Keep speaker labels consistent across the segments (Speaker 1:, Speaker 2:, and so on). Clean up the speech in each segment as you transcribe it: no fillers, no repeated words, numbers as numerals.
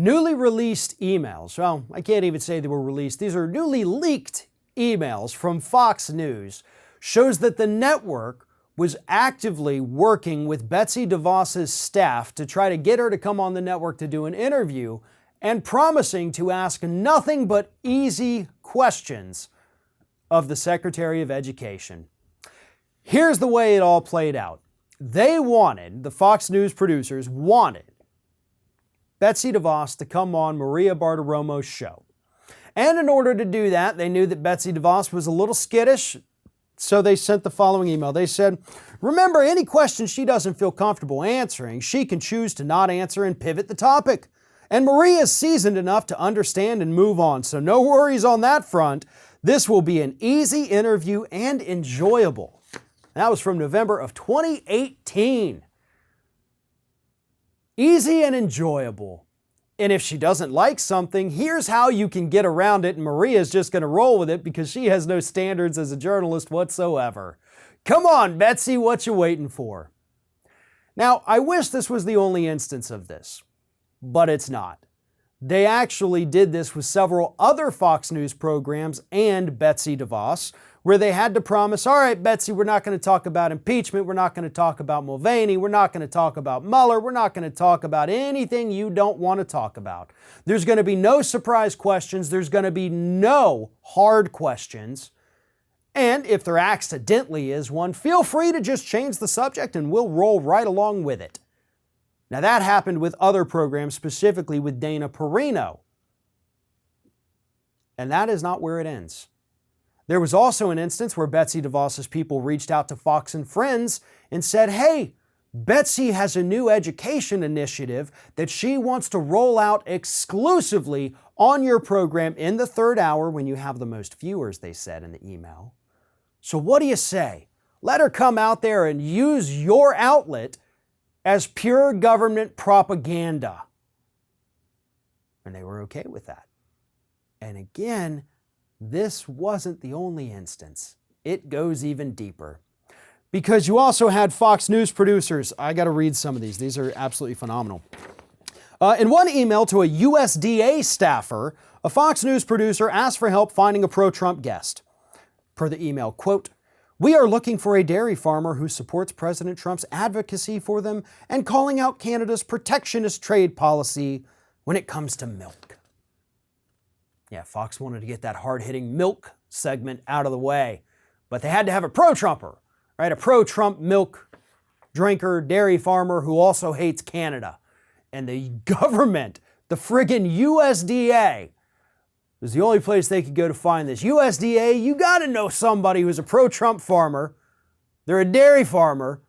Speaker 1: Newly released emails, well, I can't even say they were released. These are newly leaked emails from Fox News, shows that the network was actively working with Betsy DeVos's staff to try to get her to come on the network to do an interview and promising to ask nothing but easy questions of the Secretary of Education. Here's the way it all played out. The Fox News producers wanted Betsy DeVos to come on Maria Bartiromo's show. And in order to do that, they knew that Betsy DeVos was a little skittish, so they sent the following email. They said, remember, any questions she doesn't feel comfortable answering, she can choose to not answer and pivot the topic. And Maria is seasoned enough to understand and move on, so no worries on that front. This will be an easy interview and enjoyable. That was from November of 2018. Easy and enjoyable. And if she doesn't like something, here's how you can get around it, and Maria's just going to roll with it because she has no standards as a journalist whatsoever. Come on, Betsy, what you waiting for? Now, I wish this was the only instance of this, but it's not. They actually did this with several other Fox News programs and Betsy DeVos, where they had to promise, all right, Betsy, we're not going to talk about impeachment, we're not going to talk about Mulvaney, we're not going to talk about Mueller, we're not going to talk about anything you don't want to talk about. There's going to be no surprise questions, there's going to be no hard questions, and if there accidentally is one, feel free to just change the subject and we'll roll right along with it. Now that happened with other programs, specifically with Dana Perino. And that is not where it ends. There was also an instance where Betsy DeVos's people reached out to Fox and Friends and said, hey, Betsy has a new education initiative that she wants to roll out exclusively on your program in the third hour when you have the most viewers, they said in the email. So what do you say? Let her come out there and use your outlet as pure government propaganda. And they were okay with that. And again, this wasn't the only instance. It goes even deeper. Because you also had Fox News producers. I got to read some of these. These are absolutely phenomenal. In one email to a USDA staffer, a Fox News producer asked for help finding a pro-Trump guest. Per the email, quote, we are looking for a dairy farmer who supports President Trump's advocacy for them and calling out Canada's protectionist trade policy when it comes to milk. Yeah, Fox wanted to get that hard-hitting milk segment out of the way, but they had to have a pro-Trumper, right? A pro-Trump milk drinker, dairy farmer who also hates Canada. And the government, the friggin' USDA, was the only place they could go to find this. USDA, you gotta know somebody who's a pro-Trump farmer. They're a dairy farmer,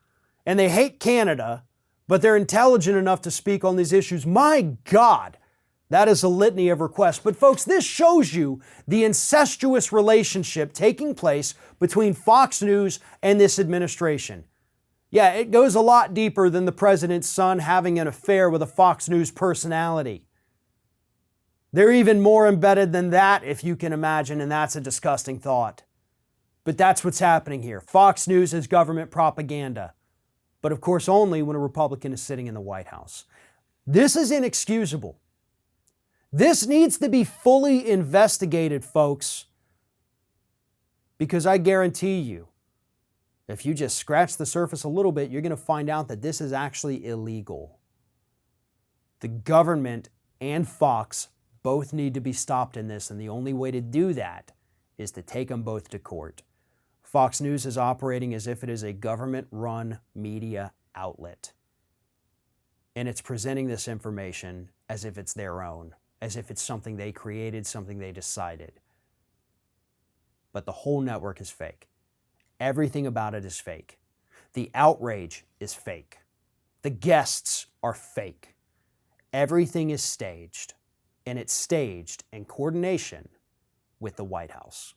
Speaker 1: and they hate Canada, but they're intelligent enough to speak on these issues. My God! That is a litany of requests. But folks, this shows you the incestuous relationship taking place between Fox News and this administration. Yeah, it goes a lot deeper than the president's son having an affair with a Fox News personality. They're even more embedded than that, if you can imagine, and that's a disgusting thought. But that's what's happening here. Fox News is government propaganda. But of course, only when a Republican is sitting in the White House. This is inexcusable. This needs to be fully investigated, folks, because I guarantee you, if you just scratch the surface a little bit, you're going to find out that this is actually illegal. The government and Fox both need to be stopped in this, and the only way to do that is to take them both to court. Fox News is operating as if it is a government-run media outlet, and it's presenting this information as if it's their own, as if it's something they created, something they decided. But the whole network is fake. Everything about it is fake. The outrage is fake. The guests are fake. Everything is staged, and it's staged in coordination with the White House.